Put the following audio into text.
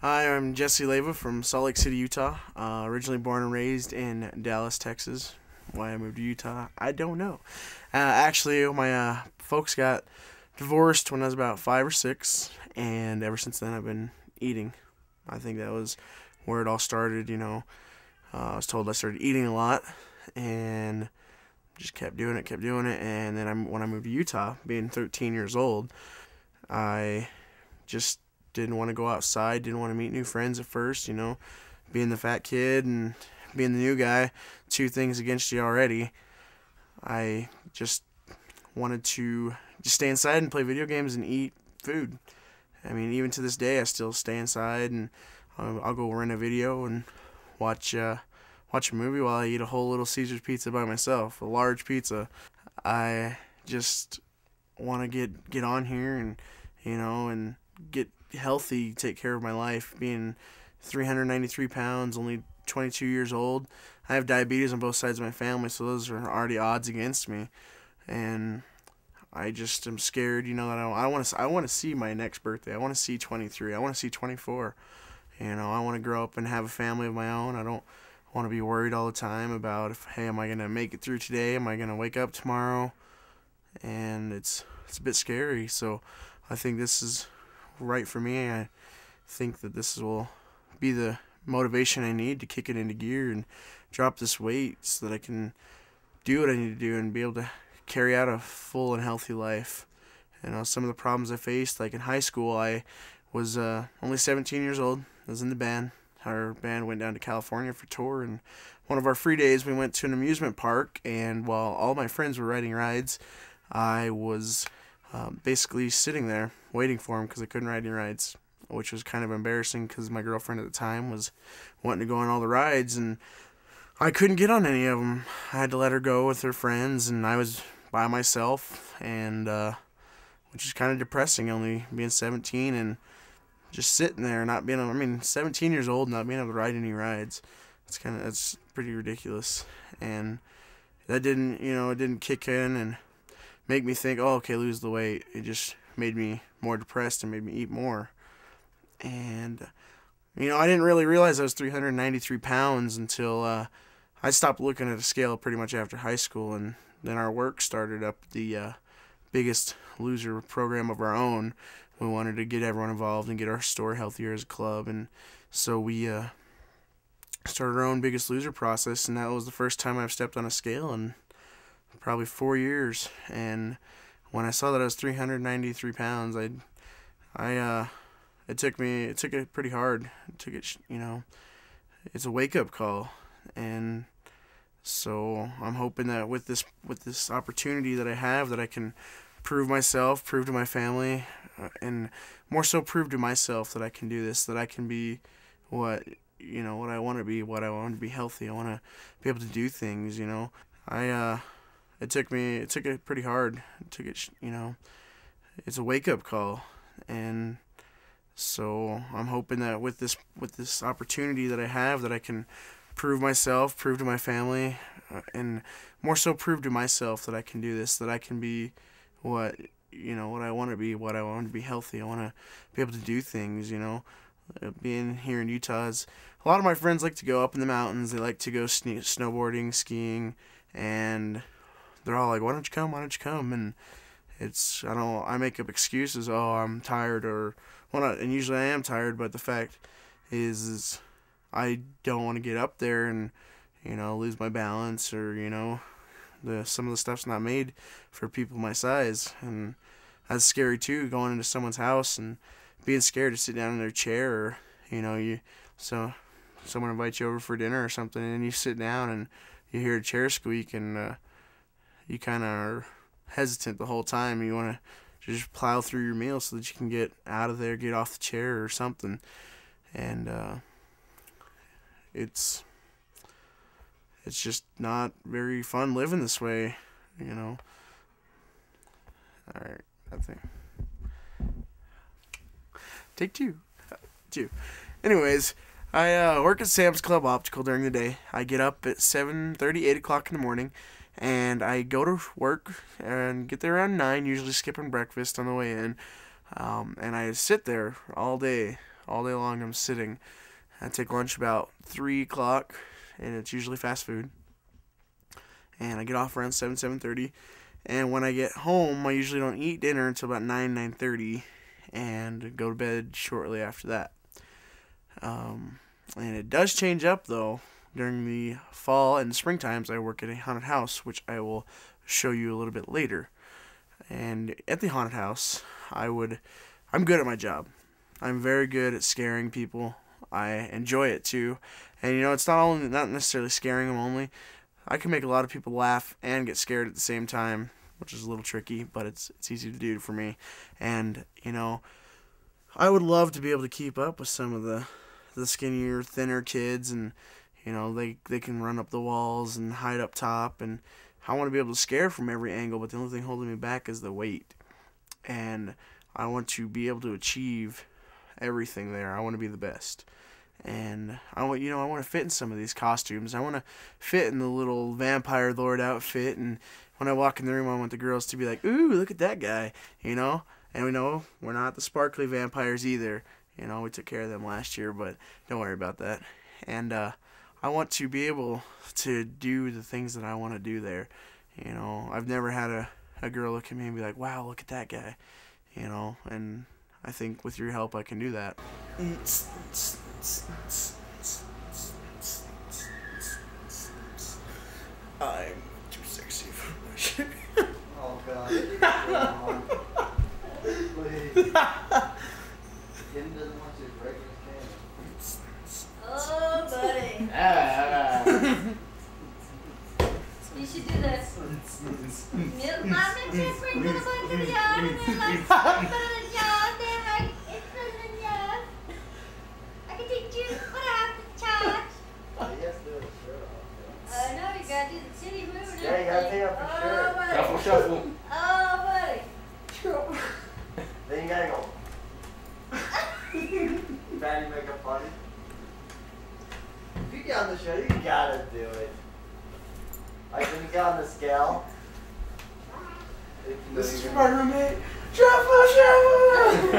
Hi, I'm Jesse Leva from Salt Lake City, Utah. Originally born and raised in Dallas, Texas. Why I moved to Utah, I don't know. Actually, my folks got divorced when I was about 5 or 6, and ever since then I've been eating. I think that was where it all started. I was told I started eating a lot, and just kept doing it, and then when I moved to Utah, being 13 years old, I just didn't want to go outside, didn't want to meet new friends at first, being the fat kid and being the new guy, two things against you already. I just wanted to just stay inside and play video games and eat food. I mean, even to this day, I still stay inside and I'll go rent a video and watch watch a movie while I eat a whole Little Caesars pizza by myself, a large pizza. I just want to get on here and and get healthy, take care of my life. Being 393 pounds, only 22 years old, I have diabetes on both sides of my family, so those are already odds against me. And I just am scared, that I want to see my next birthday. I want to see 23. I want to see 24. I want to grow up and have a family of my own. I don't want to be worried all the time about hey, am I going to make it through today? Am I going to wake up tomorrow? And it's a bit scary. So I think this is right for me. I think that this will be the motivation I need to kick it into gear and drop this weight so that I can do what I need to do and be able to carry out a full and healthy life. Some of the problems I faced, like in high school, I was only 17 years old. I was in the band. Our band went down to California for a tour, and one of our free days we went to an amusement park, and while all my friends were riding rides, I was basically sitting there waiting for them because I couldn't ride any rides, which was kind of embarrassing because my girlfriend at the time was wanting to go on all the rides, and I couldn't get on any of them. I had to let her go with her friends, and I was by myself, and which is kind of depressing, only being 17 and just sitting there, not being able, 17 years old, not being able to ride any rides. That's pretty ridiculous. And that it didn't kick in and make me think, oh, okay, lose the weight. It just made me more depressed and made me eat more. And, I didn't really realize I was 393 pounds until I stopped looking at a scale pretty much after high school. And then our work started up the Biggest Loser program of our own. We wanted to get everyone involved and get our store healthier as a club. And so we started our own Biggest Loser process. And that was the first time I've stepped on a scale in probably 4 years. And when I saw that I was 393 pounds, it took it pretty hard. It's a wake up call. And so I'm hoping that with this opportunity that I have, that I can prove myself, prove to my family, and more so prove to myself that I can do this, that I can be what I want to be, what I want to be healthy. I want to be able to do things. It took it pretty hard. It's a wake up call. And so I'm hoping that with this opportunity that I have, that I can prove myself, prove to my family, and more so prove to myself that I can do this, that I can be what I want to be, what I want to be healthy. I want to be able to do things. Being here in Utah, a lot of my friends like to go up in the mountains. They like to go snowboarding, skiing, and they're all like, "Why don't you come? Why don't you come?" And I make up excuses. Oh, I'm tired, or and usually I am tired. But the fact is I don't want to get up there and lose my balance, or some of the stuff's not made for people my size. And that's scary too, going into someone's house and being scared to sit down in their chair, or so someone invites you over for dinner or something, and you sit down and you hear a chair squeak, and you kind of are hesitant the whole time. You want to just plow through your meal so that you can get out of there, get off the chair or something. And it's just not very fun living this way. Alright, I think. Take two. Anyways, I work at Sam's Club Optical during the day. I get up at 7:30, 8 o'clock in the morning, and I go to work and get there around 9, usually skipping breakfast on the way in. And I sit there all day all day long. I'm sitting. I take lunch about 3 o'clock, and it's usually fast food. And I get off around 7:30. And when I get home, I usually don't eat dinner until about 9:30, and go to bed shortly after that. And it does change up, though. During the fall and spring times, I work at a haunted house, which I will show you a little bit later. And at the haunted house, I'm good at my job. I'm very good at scaring people. I enjoy it too. And it's not necessarily scaring them only. I can make a lot of people laugh and get scared at the same time, which is a little tricky, but it's easy to do for me. And I would love to be able to keep up with some of the skinnier, thinner kids, and they can run up the walls and hide up top, and I want to be able to scare from every angle, but the only thing holding me back is the weight. And I want to be able to achieve everything there. I want to be the best. And I want to fit in some of these costumes. I want to fit in the little vampire lord outfit, and when I walk in the room, I want the girls to be like, "Ooh, look at that guy," And we know we're not the sparkly vampires either. We took care of them last year, but don't worry about that. And I want to be able to do the things that I want to do there. I've never had a girl look at me and be like, "Wow, look at that guy," and I think with your help, I can do that. I'm too sexy for my shit. Oh God. Please. Kim doesn't want you to break his cane. Oh, buddy. You should do this. Mom and Chris bring the boy to the yard, and then like, put it in the yard, then like, it's put it in the yard. I can teach you what I have to charge. Yes, do it. Sure. No, you gotta do the city move and Yeah, you gotta everything. pay up for sure. buddy. Shuffle, shuffle. Oh, buddy. Then you gotta go. Fatty makeup party. If you get on the show, you gotta do it. Like when you get on the scale. This is for my roommate, Shuffle Shuffle!